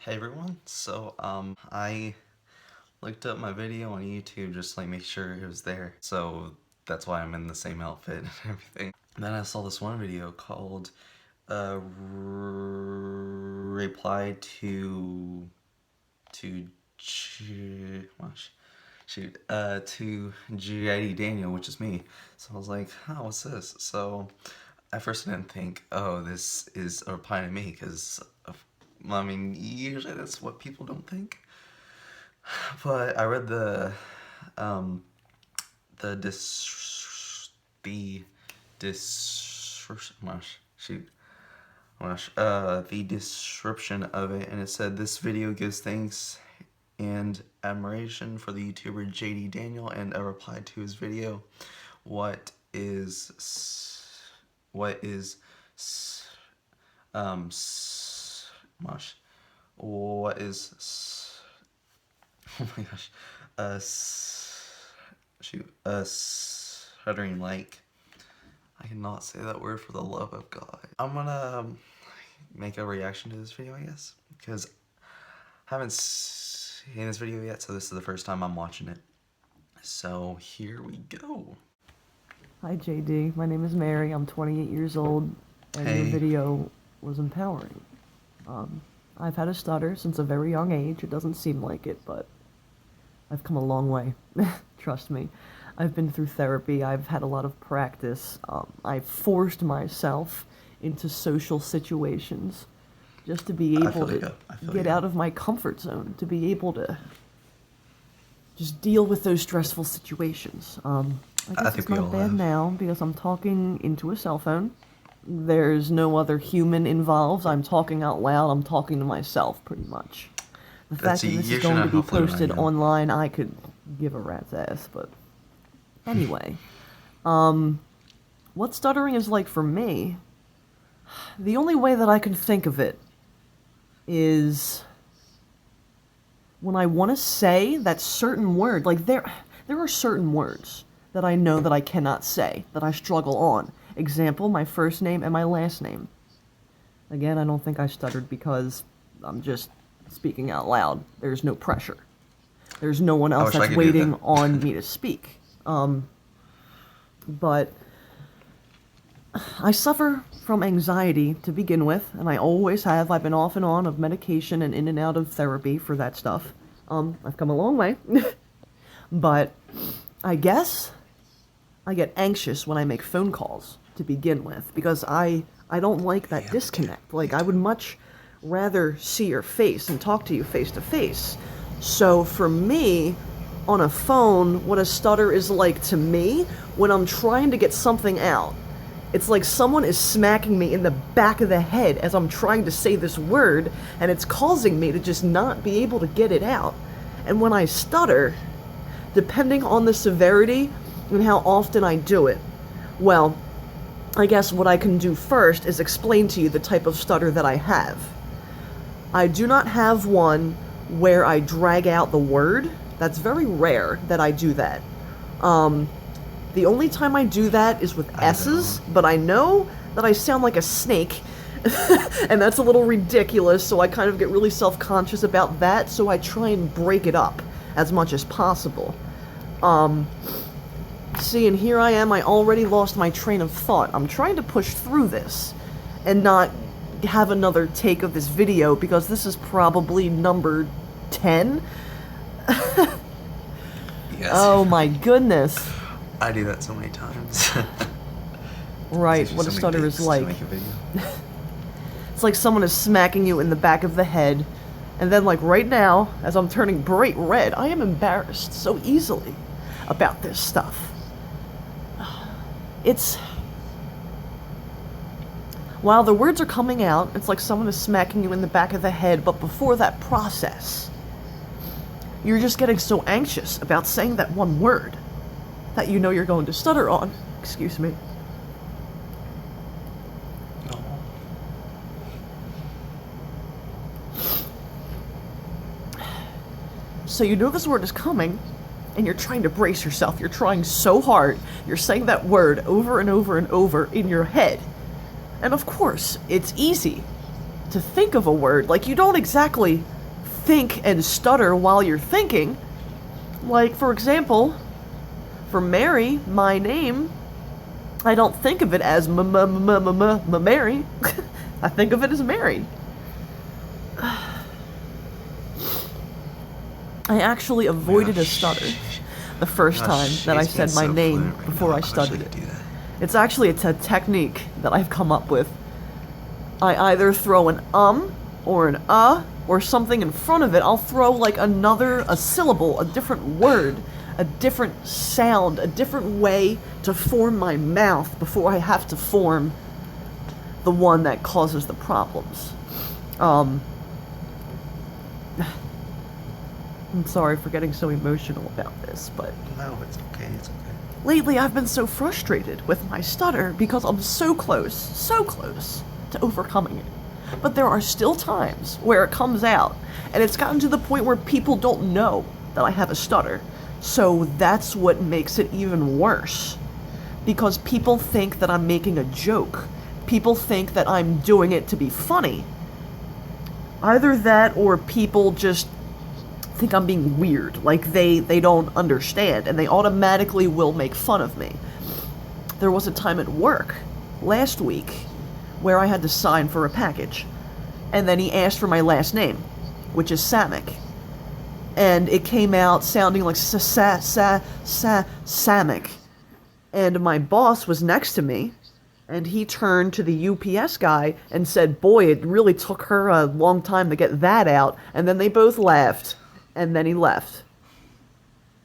Hey everyone, I looked up my video on YouTube just to make sure it was there, so that's why I'm in the same outfit and everything. And then I saw this one video called reply to to JD Daniel, which is me. So I was like, oh, what's this? So I first didn't think, oh, this is a reply to me, because I mean, usually that's what people don't think. But I read um, the the description of it, and it said this video gives thanks and admiration for the YouTuber JD Daniel, and a reply to his video, what is what is um gosh, what is oh my gosh, shuddering like. I cannot say that word for the love of God. I'm gonna make a reaction to this video, I guess, because I haven't seen this video yet, so this is the first time I'm watching it. So here we go. Hi JD, my name is Mary, I'm 28 years old, and Hey. your video was empowering. I've had a stutter since a very young age. It doesn't seem like it, but I've come a long way. Trust me. I've been through therapy, I've had a lot of practice. I've forced myself into social situations just to be able to get out of my comfort zone, to be able to just deal with those stressful situations. I guess it's not bad now because I'm talking into a cell phone. There's no other human involved. I'm talking out loud. I'm talking to myself, pretty much. The fact that this is going to be posted online, I could give a rat's ass, but anyway. What stuttering is like for me, the only way that I can think of it is when I want to say that certain word. Like, there are certain words that I know that I cannot say, that I struggle on. Example, my first name and my last name. Again, I don't think I stuttered because I'm just speaking out loud. There's no pressure. There's no one else that's waiting on me to speak. But I suffer from anxiety to begin with, and I always have. I've been off and on of medication and in and out of therapy for that stuff. I've come a long way. But I guess I get anxious when I make phone calls to begin with, because I don't like that disconnect. Like, I would much rather see your face and talk to you face to face. So for me, on a phone, what a stutter is like to me, when I'm trying to get something out, it's like someone is smacking me in the back of the head as I'm trying to say this word, and it's causing me to just not be able to get it out. And when I stutter, depending on the severity and how often I do it, well, I guess what I can do first is explain to you the type of stutter that I have. I do not have one where I drag out the word. That's very rare that I do that. The only time I do that is with S's, but I know that I sound like a snake, and that's a little ridiculous, so I kind of get really self-conscious about that, so I try and break it up as much as possible. See, and here I am, I already lost my train of thought. I'm trying to push through this and not have another take of this video, because this is probably number 10. Yes. Oh my goodness. I do that so many times. Right, what a stutter is like. It's like someone is smacking you in the back of the head, and then, like, right now, as I'm turning bright red, I am embarrassed so easily about this stuff. While the words are coming out, it's like someone is smacking you in the back of the head, but before that process, you're just getting so anxious about saying that one word that you know you're going to stutter on. Excuse me. No. So you know this word is coming, and you're trying to brace yourself. You're trying so hard. You're saying that word over and over and over in your head. And of course, it's easy to think of a word. Like, you don't exactly think and stutter while you're thinking. Like, for example, for Mary, my name, I don't think of it as Mary. I think of it as Mary. I actually avoided a stutter the first time that I said my name before I stuttered it. It's actually a technique that I've come up with. I either throw an or an or something in front of it. I'll throw like a syllable, a different word, a different sound, a different way to form my mouth before I have to form the one that causes the problems. I'm sorry for getting so emotional about this, but No, it's okay, it's okay. lately I've been so frustrated with my stutter because I'm so close to overcoming it. But there are still times where it comes out, and it's gotten to the point where people don't know that I have a stutter. So that's what makes it even worse. Because people think that I'm making a joke. People think that I'm doing it to be funny. Either that or people just think I'm being weird. Like they don't understand, and they automatically will make fun of me. There was a time at work last week where I had to sign for a package, and then he asked for my last name, which is Samek, and it came out sounding like Samek, and my boss was next to me, and he turned to the UPS guy and said, "Boy, it really took her a long time to get that out," and then they both laughed, and then he left.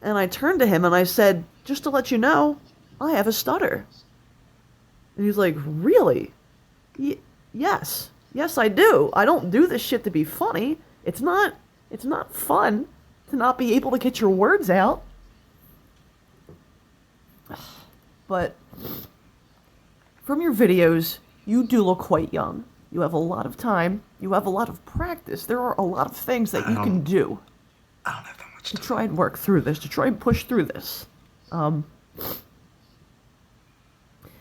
And I turned to him and I said, "Just to let you know, I have a stutter." And he's like, "Really?" Yes, I do. I don't do this shit to be funny. It's not fun to not be able to get your words out. But from your videos, you do look quite young. You have a lot of time. You have a lot of practice. There are a lot of things that you can do I don't have that much to time. try and work through this, to try and push through this.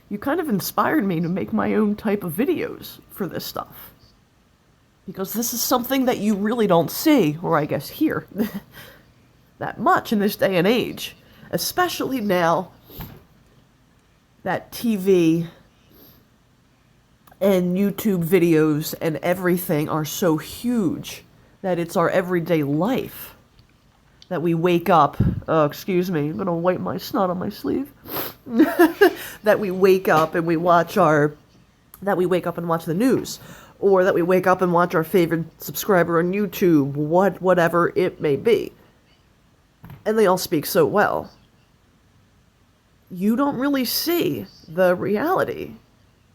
You kind of inspired me to make my own type of videos for this stuff. Because this is something that you really don't see, or I guess hear, that much in this day and age. Especially now that TV and YouTube videos and everything are so huge that it's our everyday life. That we wake up, excuse me, I'm gonna wipe my snot on my sleeve. That we wake up and we watch the news, or that we wake up and watch our favorite subscriber on YouTube, whatever it may be. And they all speak so well. You don't really see the reality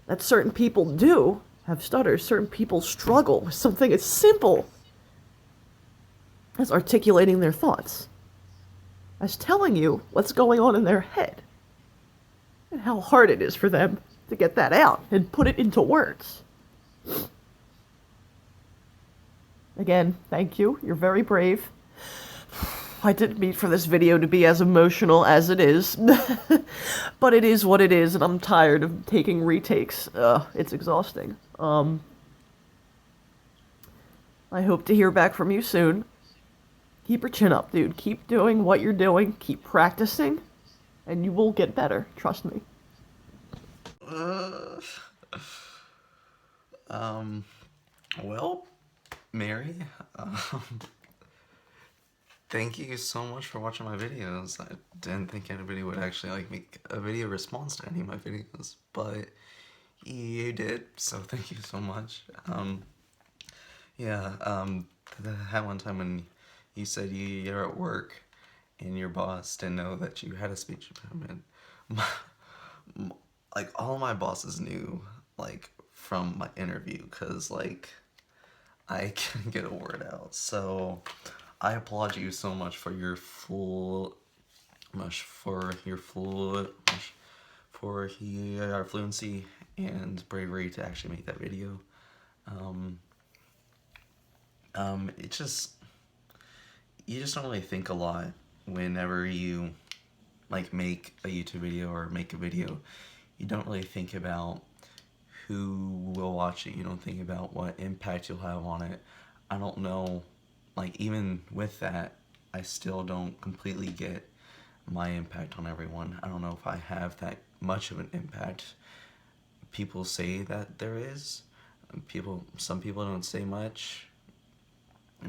that certain people do have stutters. Certain people struggle with something as simple as articulating their thoughts, as telling you what's going on in their head, and how hard it is for them to get that out and put it into words. Again, thank you. You're very brave. I didn't mean for this video to be as emotional as it is, but it is what it is, and I'm tired of taking retakes. It's exhausting. I hope to hear back from you soon. Keep your chin up, dude. Keep doing what you're doing. Keep practicing, and you will get better. Trust me. Well, Mary, thank you so much for watching my videos. I didn't think anybody would actually make a video response to any of my videos, but you did, so thank you so much. That one time when you said you're at work and your boss didn't know that you had a speech impediment. All of my bosses knew, from my interview, because, I couldn't get a word out. So, I applaud you so much for your fluency and bravery to actually make that video. You just don't really think a lot whenever you make a YouTube video or make a video. You don't really think about who will watch it. You don't think about what impact you'll have on it. I don't know like even with that, I still don't completely get my impact on everyone. I don't know if I have that much of an impact. People say that there is. Some people don't say much,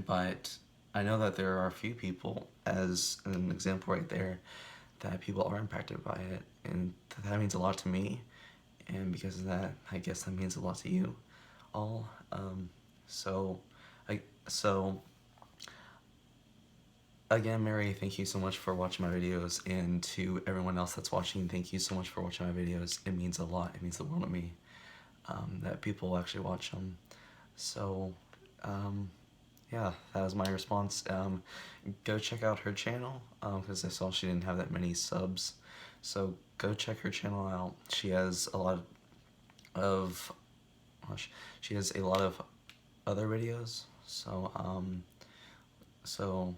but I know that there are a few people, as an example right there, that people are impacted by it, and that means a lot to me. And because of that, I guess that means a lot to you all. So, so again, Mary, thank you so much for watching my videos, and to everyone else that's watching, thank you so much for watching my videos. It means a lot. It means the world to me, that people actually watch them. So, yeah, that was my response. Go check out her channel, because I saw she didn't have that many subs. So go check her channel out. She has a lot of, she has a lot of other videos. So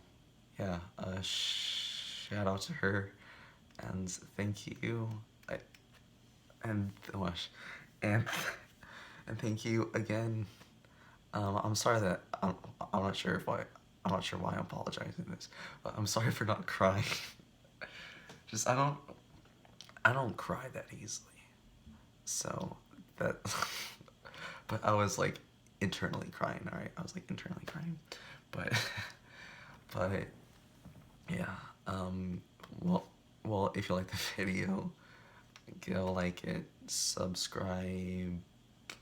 yeah, shout out to her, and thank you. I, and gosh, and and thank you again. I'm sorry that I'm not sure if I'm not sure why I'm apologizing this, but I'm sorry for not crying. Just I don't cry that easily, so that. But I was like internally crying. All right, I was like internally crying, but but yeah. Well, if you like the video, go like it, subscribe,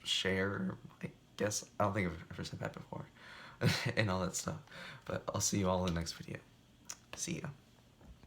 share. I guess I don't think I've ever said that before, and all that stuff. But I'll see you all in the next video. See ya.